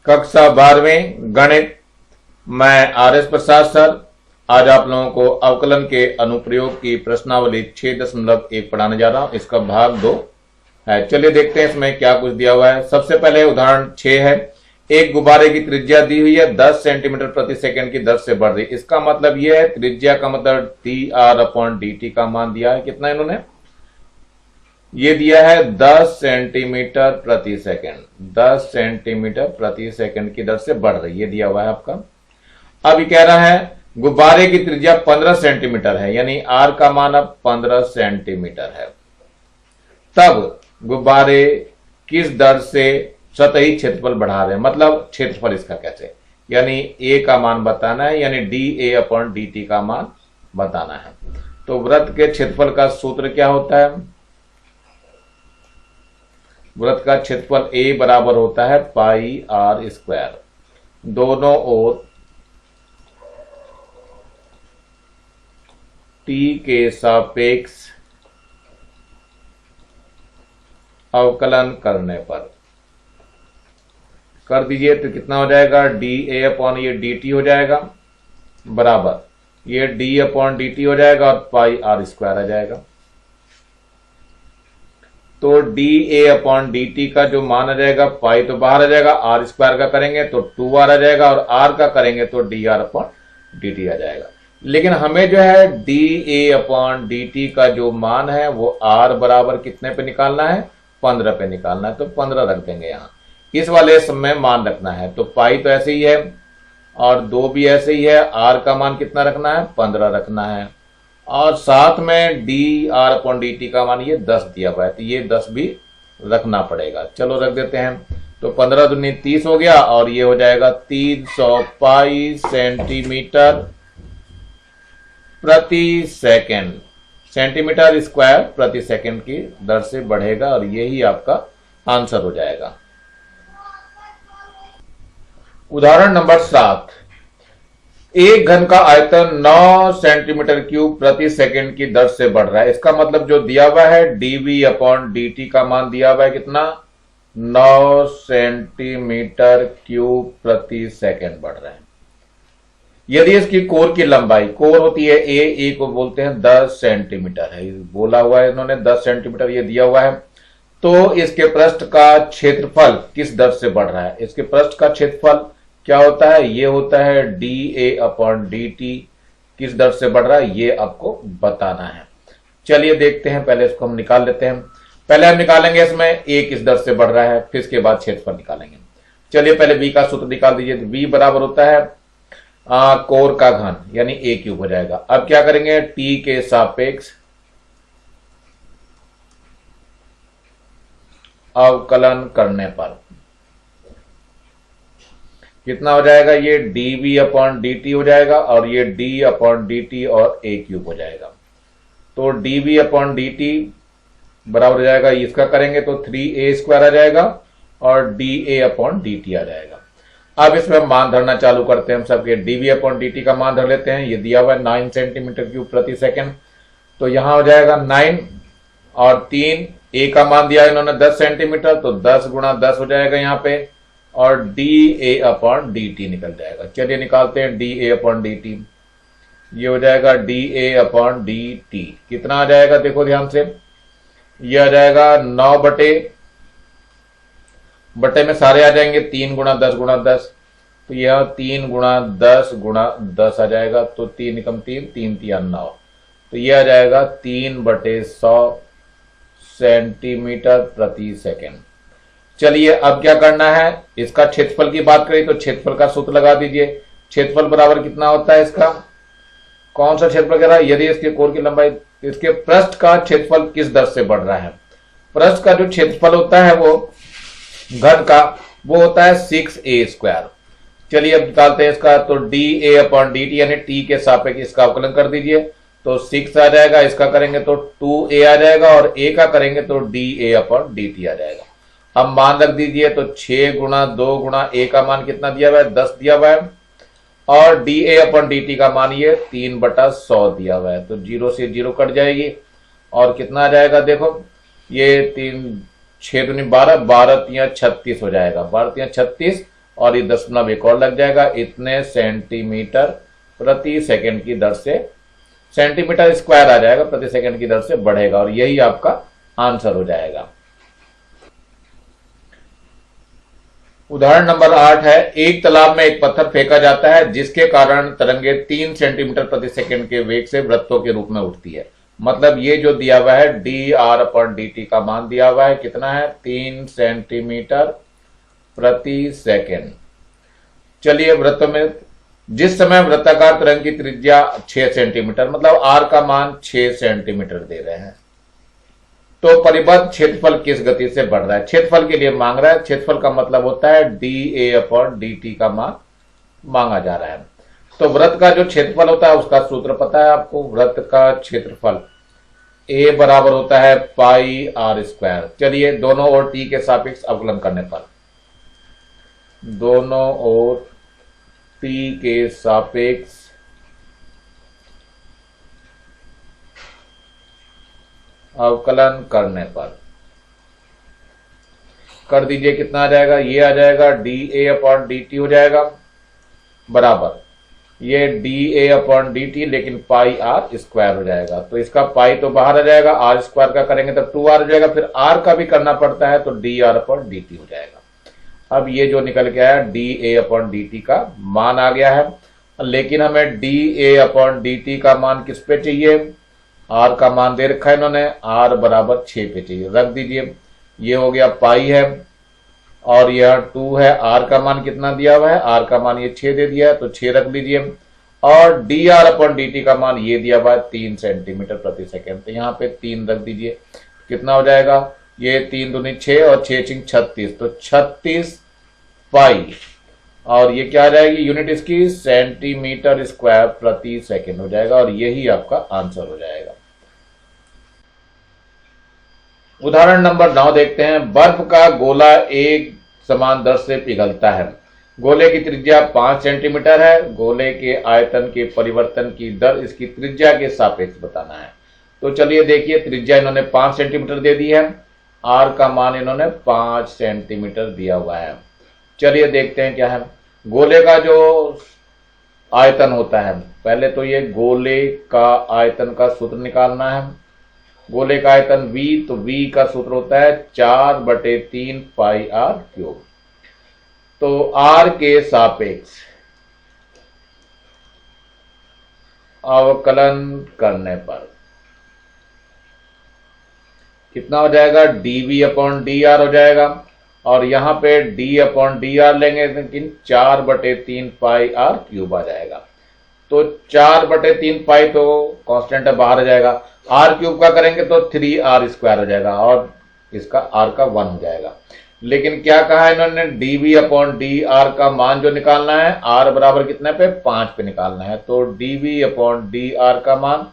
कक्षा 12वीं गणित। मैं आर.एस. प्रसाद सर आज आप लोगों को अवकलन के अनुप्रयोग की प्रश्नावली 6.1 पढ़ाने जा रहा हूं। इसका भाग 2 है। चलिए देखते हैं इसमें क्या कुछ दिया हुआ है। सबसे पहले उदाहरण 6 है। एक गुब्बारे की त्रिज्या दी हुई है 10 सेंटीमीटर प्रति सेकंड की दर से बढ़ रही। इसका मतलब यह है त्रिज्या का मतलब dr/dt का मान दिया है। कितना इन्होंने ये दिया है 10 सेंटीमीटर प्रति सेकंड, 10 सेंटीमीटर प्रति सेकंड की दर से बढ़ रही है, दिया हुआ है आपका। अब ये कह रहा है गुब्बारे की त्रिज्या 15 सेंटीमीटर है, यानी आर का मान अब 15 सेंटीमीटर है। तब गुब्बारे किस दर से सतही क्षेत्रफल बढ़ा रहे हैं, मतलब क्षेत्रफल इसका कैसे, यानी ए का मान बताना है, यानी dA/dt का मान बताना है। तो वृत्त के क्षेत्रफल का सूत्र क्या होता है? वृत्त का क्षेत्रफल A बराबर होता है πr²। दोनों ओर t के सापेक्ष अवकलन करने पर कर दीजिए तो कितना हो जाएगा dA/dt हो जाएगा बराबर ये d/dt हो जाएगा और πr² आ जाएगा। तो dA/dt का जो मान आ जाएगा पाई तो बाहर आ जाएगा, r² का करेंगे तो 2r आ जाएगा और r का करेंगे तो dr/dt आ जाएगा। लेकिन हमें जो है dA/dt का जो मान है वो r बराबर कितने पे निकालना है? 15 पे निकालना है। तो 15 रख देंगे यहाँ। इस वाले समय मान रखना है तो पाई तो ऐसे ही है और 2 भी ऐसे ही है। r का मान कितना रखना है? 15 रखना है और साथ में dr/dt का मान ये 10 दिया हुआ है तो ये 10 भी रखना पड़ेगा। चलो रख देते हैं। तो 15 दूनी 30 हो गया और ये हो जाएगा 300 पाई सेंटीमीटर प्रति सेकंड, सेंटीमीटर स्क्वायर प्रति सेकंड की दर से बढ़ेगा और यही आपका आंसर हो जाएगा। उदाहरण नंबर 7। एक घन का आयतन 9 सेंटीमीटर क्यूब प्रति सेकंड की दर से बढ़ रहा है। इसका मतलब जो दिया हुआ है dV/dt का मान दिया हुआ है कितना? 9 सेंटीमीटर क्यूब प्रति सेकंड बढ़ रहा है। यदि इसकी कोर की लंबाई, कोर होती है ए को बोलते हैं 10 सेंटीमीटर है, बोला हुआ है इन्होंने 10 सेंटीमीटर ये दिया हुआ है, तो इसके पृष्ठ का क्षेत्रफल किस दर से बढ़ रहा है? इसके पृष्ठ का क्षेत्रफल क्या होता है? ये होता है dA/dt किस दर से बढ़ रहा है ये आपको बताना है। चलिए देखते हैं, पहले इसको हम निकाल लेते हैं। पहले हम निकालेंगे इसमें a किस दर से बढ़ रहा है, फिर इसके बाद क्षेत्रफल निकालेंगे। चलिए पहले b का सूत्र निकाल दीजिए। तो b बराबर होता है कोर का घन यानी a³ हो जाएगा। अब क्या करेंगे? t के सापेक्ष अवकलन करने पर कितना हो जाएगा? ये dV/dt हो जाएगा और ये d/dt और a³ हो जाएगा। तो dV/dt बराबर हो जाएगा, इसका करेंगे तो 3a² आ जाएगा और dA/dt आ जाएगा। अब इसमें मान धरना चालू करते हैं हम सबके। dV/dt का मान धर लेते हैं। ये दिया हुआ है 9 सेंटीमीटर क्यूब प्रति सेकंड, तो यहां हो जाएगा 9 और 3 a का मान दिया इन्होंने 10 सेंटीमीटर, तो 10 गुणा 10 हो जाएगा यहाँ पे और dA/dt निकल जाएगा। चलिए निकालते हैं dA/dt। ये हो जाएगा dA/dt कितना आ जाएगा? देखो ध्यान से, ये आ जाएगा 9 बटे में सारे आ जाएंगे 3 गुणा 10 गुणा 10, तो यह 3 गुणा 10 गुणा 10 आ जाएगा। तो 3 एकम 3, 3 तिया 9, तो यह आ जाएगा 3/100 सेंटीमीटर प्रति सेकंड। चलिए अब क्या करना है? इसका क्षेत्रफल की बात करें तो क्षेत्रफल का सूत्र लगा दीजिए। क्षेत्रफल बराबर कितना होता है इसका? कौन सा क्षेत्रफल कह रहा है? यदि इसके कोर की लंबाई, इसके पृष्ठ का क्षेत्रफल किस दर से बढ़ रहा है? पृष्ठ का जो क्षेत्रफल होता है वो घन का वो होता है 6a²। चलिए अब निकालते हैं इसका। तो dA/dt यानी t के सापेक्ष इसका अवकलन कर दीजिए। तो 6 आ जाएगा, इसका करेंगे तो 2a आ जाएगा और a का करेंगे तो dA/dt आ जाएगा। अब मान रख दीजिए तो 6 गुणा 2 गुणा a का मान कितना दिया हुआ है? 10 दिया हुआ है और dA/dt का मान ये 3/100 दिया हुआ है। तो 0 से 0 कट जाएगी और कितना आ जाएगा? देखो ये 3 6 दूनी 12, 12 तिया 36 हो जाएगा। 12 तिया 36 और ये दशमलव एक और लग जाएगा, इतने सेंटीमीटर प्रति सेकंड की दर से, सेंटीमीटर स्क्वायर आ जाएगा, प्रति सेकंड की दर से बढ़ेगा, और यही आपका आंसर हो जाएगा। उदाहरण नंबर 8 है, एक तालाब में एक पत्थर फेंका जाता है जिसके कारण तरंगे 3 सेंटीमीटर प्रति सेकंड के वेग से वृत्तों के रूप में उठती है। मतलब ये जो दिया हुआ है dr/dt का मान दिया हुआ है, कितना है, 3 सेंटीमीटर प्रति सेकंड। चलिए वृत्तों में, जिस समय वृत्ताकार तरंग की त्रिज्या 6 सेंटीमीटर, मतलब r का मान 6 सेंटीमीटर दे रहे हैं, तो परिबद्ध क्षेत्रफल किस गति से बढ़ रहा है। क्षेत्रफल के लिए मांग रहा है, क्षेत्रफल का मतलब होता है dA/dt का मान मांगा जा रहा है। तो वृत्त का जो क्षेत्रफल होता है उसका सूत्र पता है आपको, वृत्त का क्षेत्रफल A बराबर होता है पाई r स्क्वायर। चलिए दोनों ओर t के सापेक्ष अवकलन करने पर, दोनों ओर t के सापेक्ष अवकलन करने पर कर दीजिए, कितना आ जाएगा, ये आ जाएगा dA/dt हो जाएगा, बराबर ये dA/dt लेकिन पाई r स्क्वायर हो जाएगा। तो इसका पाई तो बाहर आ जाएगा, r स्क्वायर का करेंगे तब 2r हो जाएगा, फिर r का भी करना पड़ता है तो dr/dt हो जाएगा। अब ये जो निकल के आया dA/dt का मान आ गया है, लेकिन हमें dA/dt का मान किस पे चाहिए, r का मान दे रखा है इन्होंने, r बराबर 6 पे चाहिए, रख दीजिए। ये हो गया पाई है और यह 2 है, r का मान कितना दिया हुआ है, r का मान ये 6 दे दिया है तो 6 रख लीजिए, और dr/dt का मान ये दिया हुआ है 3 सेंटीमीटर प्रति सेकंड, तो यहाँ पे 3 रख दीजिए, कितना हो जाएगा, ये 3 दूनी 6 और 6 36, तो 36 पाई, और ये क्या आ जाएगी यूनिट इसकी, सेंटीमीटर स्क्वायर प्रति सेकंड हो जाएगा, और यही आपका आंसर हो जाएगा। उदाहरण नंबर 9 देखते हैं, बर्फ का गोला एक समान दर से पिघलता है। गोले की त्रिज्या 5 सेंटीमीटर है, गोले के आयतन के परिवर्तन की दर इसकी त्रिज्या के सापेक्ष बताना है। तो चलिए देखिए, त्रिज्या इन्होंने 5 सेंटीमीटर दे दी है, r का मान इन्होंने 5 सेंटीमीटर दिया हुआ है। चलिए देखते हैं क्या है, गोले का जो आयतन होता है, पहले तो ये गोले का आयतन का सूत्र निकालना है। गोले का आयतन v, तो v का सूत्र होता है 4/3 पाई r क्यूब। तो r के सापेक्ष अवकलन करने पर कितना हो जाएगा, dv/dr हो जाएगा, और यहां पे d/dr लेंगे लेकिन 4/3 पाई r क्यूब आ जाएगा। तो 4/3 पाई तो कांस्टेंट है, बाहर आ जाएगा, r क्यूब का करेंगे तो 3r स्क्वायर हो जाएगा, और इसका r का 1 हो जाएगा। लेकिन क्या कहा है इन्होंने, dv/dr का मान जो निकालना है, r बराबर कितने पे, 5 पे निकालना है, तो dv/dr का मान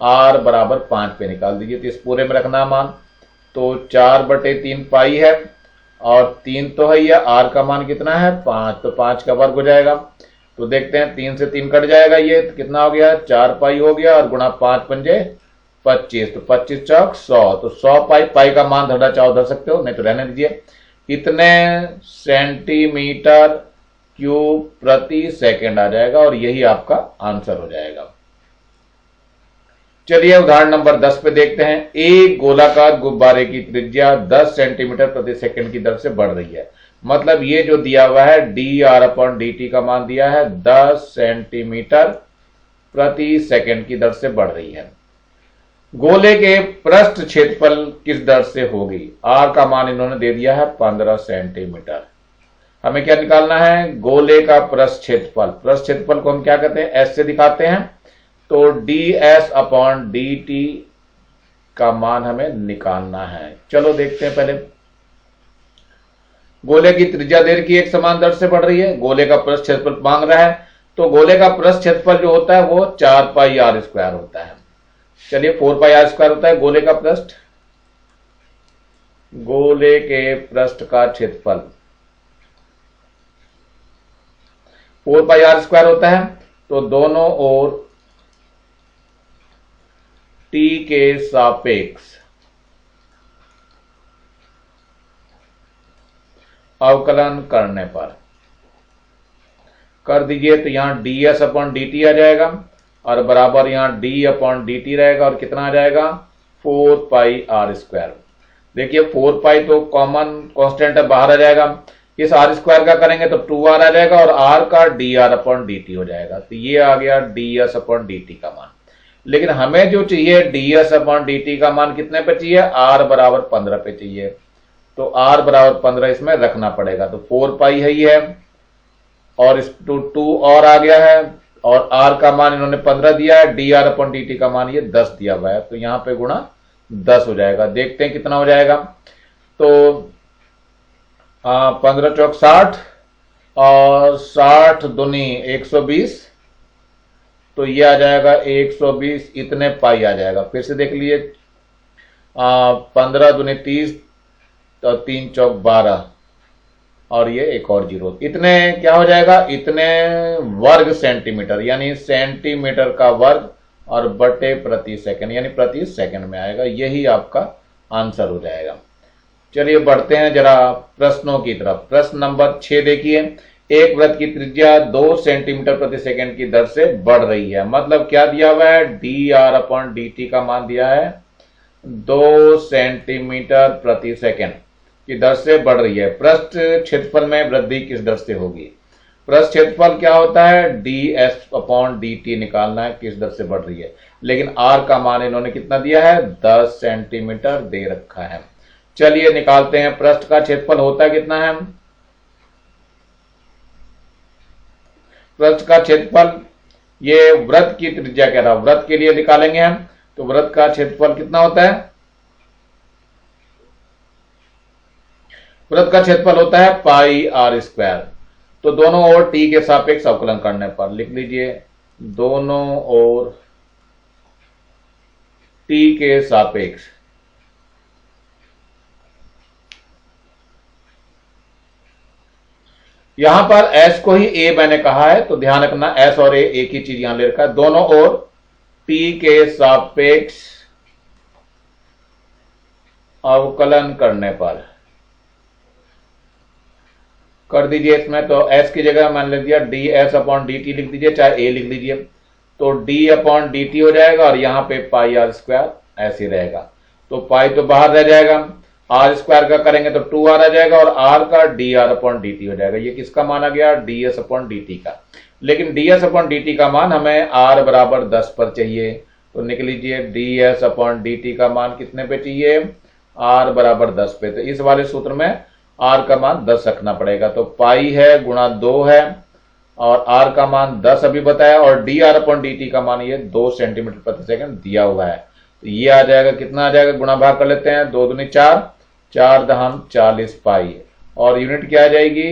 r बराबर 5 पे निकाल दीजिए, तो इस पूरे में रखना मान, तो 4/3 पाई है और 3 तो है, यह r का मान कितना है 5, तो 5 का वर्ग हो जाएगा। तो देखते हैं 3 से 3 कट जाएगा, ये तो कितना हो गया, 4 पाई हो गया, और गुणा 5 पंजे 25, तो 25 चौक 100, तो 100 पाई, पाई का मान धड़ा चाहो धर सकते हो, नहीं तो रहने दीजिए। इतने सेंटीमीटर क्यूब प्रति सेकंड आ जाएगा, और यही आपका आंसर हो जाएगा। चलिए उदाहरण नंबर 10 पे देखते हैं, एक गोलाकार गुब्बारे की त्रिज्या 10 सेंटीमीटर प्रति सेकंड की दर से बढ़ रही है। मतलब ये जो दिया हुआ है dr/dt का मान दिया है 10 सेंटीमीटर प्रति सेकंड की दर से बढ़ रही है। गोले के पृष्ठ क्षेत्रफल किस दर से होगी, r का मान इन्होंने दे दिया है 15 सेंटीमीटर। हमें क्या निकालना है, गोले का पृष्ठ क्षेत्रफल, पृष्ठ क्षेत्रफल को हम क्या कहते हैं, s से दिखाते हैं, तो ds/dt का मान हमें निकालना है। चलो देखते हैं, पहले गोले की त्रिज्या देर की एक समान दर से बढ़ रही है, गोले का पृष्ठ क्षेत्रफल मांग रहा है, तो गोले का पृष्ठ क्षेत्रफल जो होता है वो 4 पाई r स्क्वायर होता है। चलिए 4 पाई r स्क्वायर होता है गोले का पृष्ठ, गोले के पृष्ठ का क्षेत्रफल 4 पाई r स्क्वायर होता है। तो दोनों ओर t के सापेक्ष अवकलन करने पर कर दीजिए तो यहाँ ds अपॉन dt आ जाएगा और बराबर यहाँ d अपॉन dt रहेगा और कितना आ जाएगा 4 पाई आर स्क्वायर। देखिए 4 पाई तो कॉमन कांस्टेंट है, बाहर आ जाएगा। इस आर स्क्वायर का करेंगे तो 2r आ जाएगा और r का dr अपॉन dt हो जाएगा। तो ये आ गया ds अपॉन dt का मान। लेकिन हमें जो चाहिए ds अपॉन dt का मान कितने पे चाहिए, r बराबर 15 पे चाहिए। तो r बराबर 15 इसमें रखना पड़ेगा। तो 4 पाई है ये और इस 2 और आ गया है और r का मान इन्होंने 15 दिया है, dr अपॉन dt का मान ये 10 दिया हुआ है। तो यहां पे गुणा 10 हो जाएगा। देखते हैं कितना हो जाएगा। तो 15 चौक 60 और 60 दूनी 120, तो ये आ जाएगा 120 इतने पाई आ जाएगा। फिर से देख लीजिए 15 दूनी 30 तो 3 चौक 12 और ये एक और जीरो, इतने क्या हो जाएगा, इतने वर्ग सेंटीमीटर, यानी सेंटीमीटर का वर्ग और बटे प्रति सेकंड, यानी प्रति सेकंड में आएगा। यही आपका आंसर हो जाएगा। चलिए बढ़ते हैं जरा प्रश्नों की तरफ। प्रश्न नंबर 6 देखिए, एक वृत्त की त्रिज्या 2 सेंटीमीटर प्रति सेकंड की दर से बढ़ रही है। मतलब क्या दिया हुआ है, dr अपॉन dt का मान दिया है 2 सेंटीमीटर प्रति सेकंड की दर से बढ़ रही है। पृष्ठ क्षेत्रफल में वृद्धि किस दर से होगी। पृष्ठ क्षेत्रफल क्या होता है, ds अपॉन dt निकालना है किस दर से बढ़ रही है। लेकिन r का मान इन्होंने कितना दिया है, 10 सेंटीमीटर दे रखा है। चलिए निकालते हैं। पृष्ठ का क्षेत्रफल होता कितना है, पृष्ठ का क्षेत्रफल, ये वृत्त की त्रिज्या कह रहा, वृत्त के लिए निकालेंगे हम। तो वृत्त का क्षेत्रफल कितना होता है, वृत्त का क्षेत्रफल होता है पाई आर स्क्वायर। तो दोनों ओर t के सापेक्ष अवकलन करने पर लिख लीजिए, दोनों ओर t के सापेक्ष यहां पर s को ही a मैंने कहा है, तो ध्यान रखना s और a एक ही चीज यहां ले रखा है। दोनों ओर t के सापेक्ष अवकलन करने पर कर दीजिए इसमें। तो s की जगह मान ले दिया ds अपॉन dt लिख दीजिए, चाहे a लिख लीजिए। तो d अपॉन dt हो जाएगा और यहां पे पाई आर स्क्वायर ऐसे रहेगा। तो पाई तो बाहर रह जाएगा, आर स्क्वायर का करेंगे तो 2r आ जाएगा और r का dr अपॉन dt हो जाएगा। ये किसका मान आ गया, ds अपॉन dt का। लेकिन ds अपॉन dt का मान हमें r बराबर 10 पर चाहिए। तो निकल लीजिए ds अपॉन dt का मान कितने पे चाहिए, r बराबर 10 पे। तो इस वाले सूत्र में r का मान 10 रखना पड़ेगा। तो पाई है गुणा 2 है और r का मान 10 अभी बताया और dr अपॉन dt का मान ये 2 सेंटीमीटर प्रति सेकंड दिया हुआ है। तो ये आ जाएगा, कितना आ जाएगा, गुणा भाग कर लेते हैं, 2 दूनी 4, 4 दहम 40 पाई और यूनिट क्या आ जाएगी,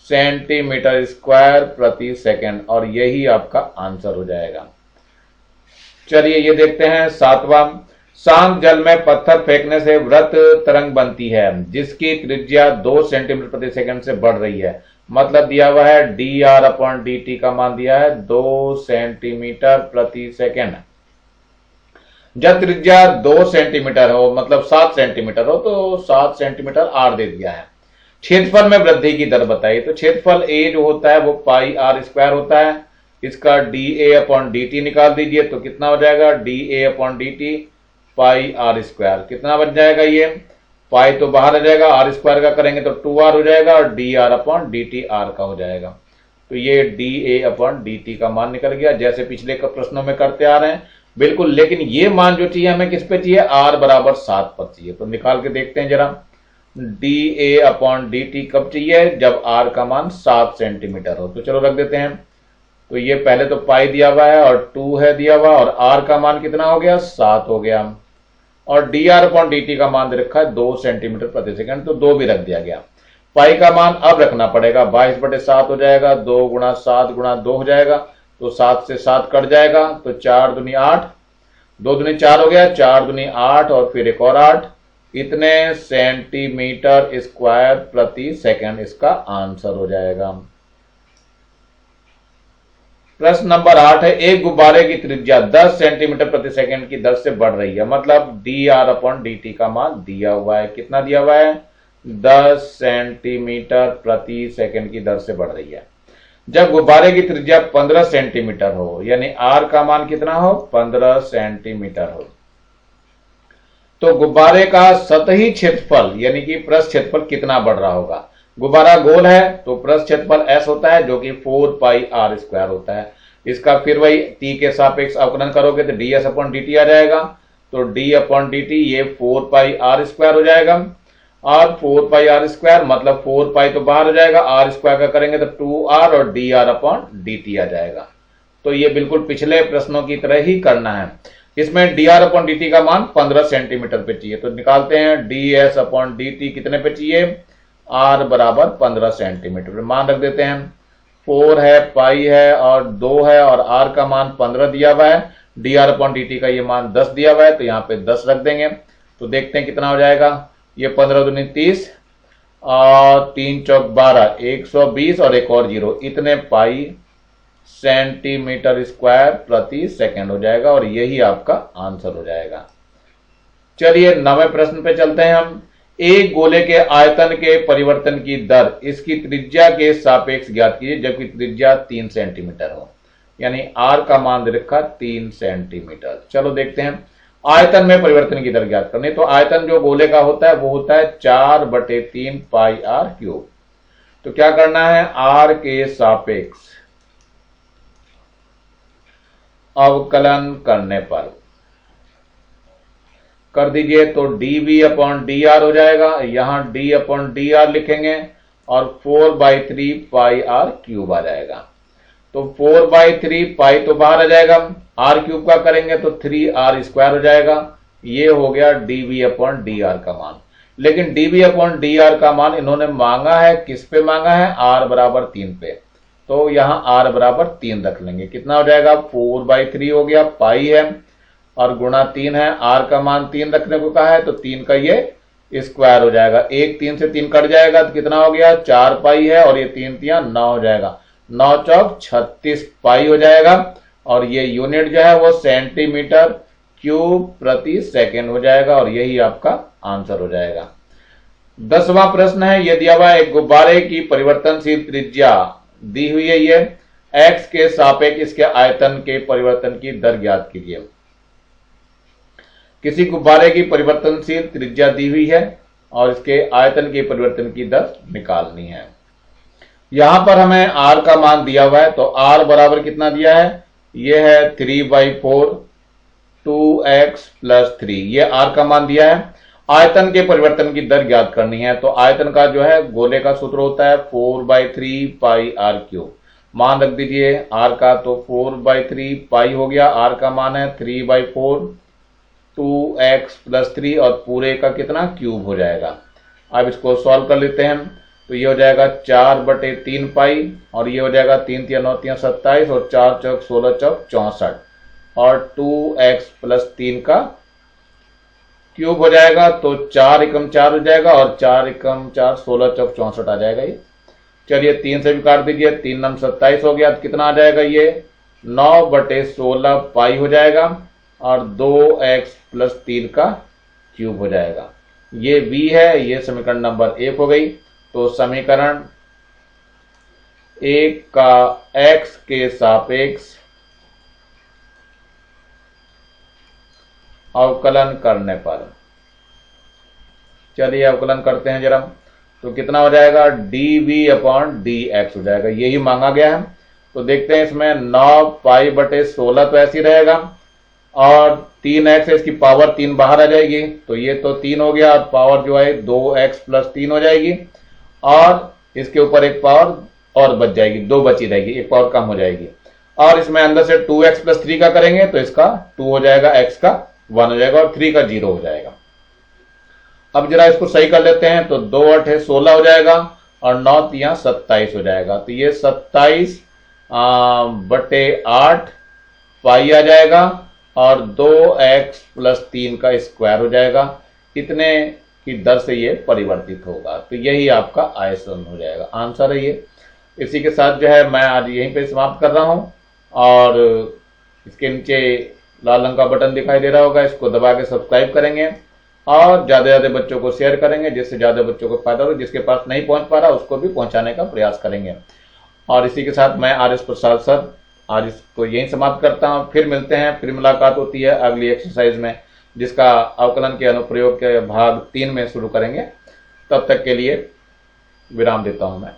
सेंटीमीटर स्क्वायर प्रति सेकंड, और यही आपका आंसर हो जाएगा। चलिए ये देखते हैं 7वां। शांत जल में पत्थर फेंकने से वृत्त तरंग बनती है जिसकी त्रिज्या 2 सेंटीमीटर प्रति सेकंड से बढ़ रही है। मतलब दिया हुआ है dr अपॉन dt का मान दिया है 2 सेंटीमीटर प्रति सेकंड। जब त्रिज्या 2 सेंटीमीटर हो, मतलब 7 सेंटीमीटर हो, तो 7 सेंटीमीटर r दे दिया है। क्षेत्रफल में वृद्धि की दर बताइए। तो क्षेत्रफल a जो होता है वो पाई आर स्क्वायर होता है, इसका dA अपॉन dt निकाल दीजिए। तो कितना हो जाएगा, dA upon dt pi R square, कितना बन जाएगा, ये पाई तो बाहर आ जाएगा, आर स्क्वायर का करेंगे तो 2r हो जाएगा और dr अपॉन dt r का हो जाएगा। तो ये dA अपॉन dt का मान निकल गया, जैसे पिछले प्रश्नों में करते आ रहे हैं बिल्कुल। लेकिन ये मान जो चाहिए हमें किस पे चाहिए, r बराबर 7 पर चाहिए। तो निकाल के देखते हैं जरा, dA अपॉन dt कब चाहिए, जब r का मान 7 सेंटीमीटर हो। तो चलो रख देते हैं। तो ये पहले तो पाई दिया हुआ है और 2 है दिया हुआ और r का मान कितना हो गया, 7 हो गया और dr अपॉन dt का मान दे रखा है 2 सेंटीमीटर प्रति सेकंड, तो 2 भी रख दिया गया। पाई का मान अब रखना पड़ेगा, 22/7 हो जाएगा, 2 गुणा 7 गुणा 2 हो जाएगा। तो 7 से 7 कट जाएगा, तो 4 दूनी 8, 2 दूनी 4 हो गया, 4 दूनी 8 और फिर एक और 8, इतने सेंटीमीटर स्क्वायर प्रति सेकंड इसका आंसर हो जाएगा। प्रश्न नंबर 8 है, एक गुब्बारे की त्रिज्या 10 सेंटीमीटर प्रति सेकंड की दर से बढ़ रही है। मतलब dr अपॉन dt का मान दिया हुआ है, कितना दिया हुआ है, 10 सेंटीमीटर प्रति सेकंड की दर से बढ़ रही है। जब गुब्बारे की त्रिज्या 15 सेंटीमीटर हो, यानी आर का मान कितना हो, 15 सेंटीमीटर हो, तो गुब्बारे का सतही क्षेत्रफल यानी कि पृष्ठ क्षेत्रफल कितना बढ़ रहा होगा। गुब्बारा गोल है तो पृष्ठ क्षेत्रफल s होता है जो कि 4 पाई आर स्क्वायर होता है। इसका फिर वही t के सापेक्ष अवकलन करोगे तो ds अपॉन dt आ जाएगा, तो d अपॉन dt ये 4 पाई आर स्क्वायर हो जाएगा, और 4 पाई आर स्क्वायर मतलब 4 पाई तो बाहर हो जाएगा, आर स्क्वायर का करेंगे तो 2r और dr अपॉन dt आ जाएगा। तो ये बिल्कुल पिछले प्रश्नों की तरह ही करना है। इसमें dr अपॉन dt का मान 15 सेंटीमीटर पे चाहिए, तो निकालते हैं ds अपॉन dt कितने पे चाहिए, r बराबर 15 सेंटीमीटर। मान रख देते हैं, 4 है, पाई है और 2 है, और r का मान 15 दिया हुआ है, dr अपॉन dt का ये मान 10 दिया हुआ है, तो यहाँ पे 10 रख देंगे। तो देखते हैं कितना हो जाएगा, ये 15 दूनी 30 और 3 चौक 12, 120 और एक और 0, इतने पाई सेंटीमीटर स्क्वायर प्रति सेकंड हो जाएगा, और यही आपका आंसर हो जाएगा। चलिए 9वें प्रश्न पे चलते हैं हम। एक गोले के आयतन के परिवर्तन की दर इसकी त्रिज्या के सापेक्ष ज्ञात कीजिए जबकि त्रिज्या 3 सेंटीमीटर हो, यानी r का मान दे रखा 3 सेंटीमीटर। चलो देखते हैं, आयतन में परिवर्तन की दर ज्ञात करनी। तो आयतन जो गोले का होता है वो होता है 4/3 पाई आर क्यूब। तो क्या करना है, r के सापेक्ष अवकलन करने पर कर दीजिए तो dv अपॉन dr हो जाएगा, यहां d अपॉन dr लिखेंगे और 4/3 पाई आर क्यूब आ जाएगा। तो 4/3 पाई तो बाहर आ जाएगा, आर क्यूब का करेंगे तो 3r स्क्वायर हो जाएगा। ये हो गया dv अपॉन dr का मान। लेकिन dv अपॉन dr का मान इन्होंने मांगा है, किस पे मांगा है, r बराबर 3 पे, तो यहां r बराबर 3 रख लेंगे। कितना हो जाएगा, 4/3 हो गया, पाई है और गुणा 3 है, r का मान 3 रखने को कहा है तो 3 का ये स्क्वायर हो जाएगा। 1 3 से 3 कट जाएगा तो कितना हो गया, 4 पाई है और ये 3 3 9 हो जाएगा, 9 चौक 36 पाई हो जाएगा, और ये यूनिट जो है वो सेंटीमीटर क्यूब प्रति सेकेंड हो जाएगा, और यही आपका आंसर हो जाएगा। 10वां प्रश्न है, यदि अब एक गुब्बारे की परिवर्तनशील त्रिज्या दी हुई है, ये x के सापेक्ष इसके आयतन के परिवर्तन की दर ज्ञात कीजिए। किसी गुब्बारे की परिवर्तनशील त्रिज्या दी हुई है और इसके आयतन के परिवर्तन की दर निकालनी है। यहां पर हमें r का मान दिया हुआ है, तो r बराबर कितना दिया है, यह है 3/4 2x + 3, ये r का मान दिया है। आयतन के परिवर्तन की दर ज्ञात करनी है, तो आयतन का जो है गोले का सूत्र होता है 4/3 पाई आर क्यूब। मान रख दीजिए r का, तो 4/3 पाई हो गया, r का मान है 3/4 2x + 3 और पूरे का कितना, क्यूब हो जाएगा। अब इसको सॉल्व कर लेते हैं, तो ये हो जाएगा 4/3 पाई और ये हो जाएगा 3 3 9 3 27 और 4 चौक 16 चौक 64 और 2x + 3 का क्यूब हो जाएगा, तो 4 एकम 4 हो जाएगा और 4 एकम 4 16 चौक 64 आ जाएगा ये। चलिए 3 से भी काट दीजिए, 3 9 27 हो गया, तो कितना आ जाएगा, ये 9/16 पाई हो जाएगा और 2x + 3 का क्यूब हो जाएगा। ये v है, ये समीकरण नंबर 1 हो गई। तो समीकरण 1 का x के सापेक्ष अवकलन करने पर, चलिए अवकलन करते हैं जरा, तो कितना हो जाएगा, dv अपॉन dx हो जाएगा, यही मांगा गया है। तो देखते हैं, इसमें 9 पाई/16 तो ऐसे ही रहेगा और 3x है, इसकी पावर 3 बाहर आ जाएगी, तो ये तो 3 हो गया और पावर जो है 2x + 3 हो जाएगी, और इसके ऊपर एक पावर और बच जाएगी, 2 बची रहेगी, एक पावर कम हो जाएगी, और इसमें अंदर से 2x + 3 का करेंगे तो इसका 2 हो जाएगा, x का 1 हो जाएगा और 3 का 0 हो जाएगा। अब जरा इसको सही कर लेते हैं, तो 2 8 है 16 हो जाएगा और 9 3 27 हो जाएगा, तो ये 27/8 पाई आ जाएगा और 2x + 3 का स्क्वायर हो जाएगा। इतने की दर से ये परिवर्तित होगा, तो यही आपका आयतन हो जाएगा, आंसर है ये। इसी के साथ जो है मैं आज यहीं पे समाप्त कर रहा हूं, और इसके नीचे लाल रंग का बटन दिखाई दे रहा होगा, इसको दबा के सब्सक्राइब करेंगे और ज्यादा से ज्यादा बच्चों को शेयर करेंगे, जिससे ज्यादा बच्चों को फायदा हो। जिसके पास नहीं पहुंच पा रहा उसको भी पहुंचाने का प्रयास करेंगे। और इसी के साथ मैं आर एस प्रसाद सर आज इसको यहीं समाप्त करता हूँ। फिर मिलते हैं, फिर मुलाकात होती है अगली एक्सरसाइज में, जिसका अवकलन के अनुप्रयोग के भाग 3 में शुरू करेंगे। तब तक के लिए विराम देता हूँ मैं।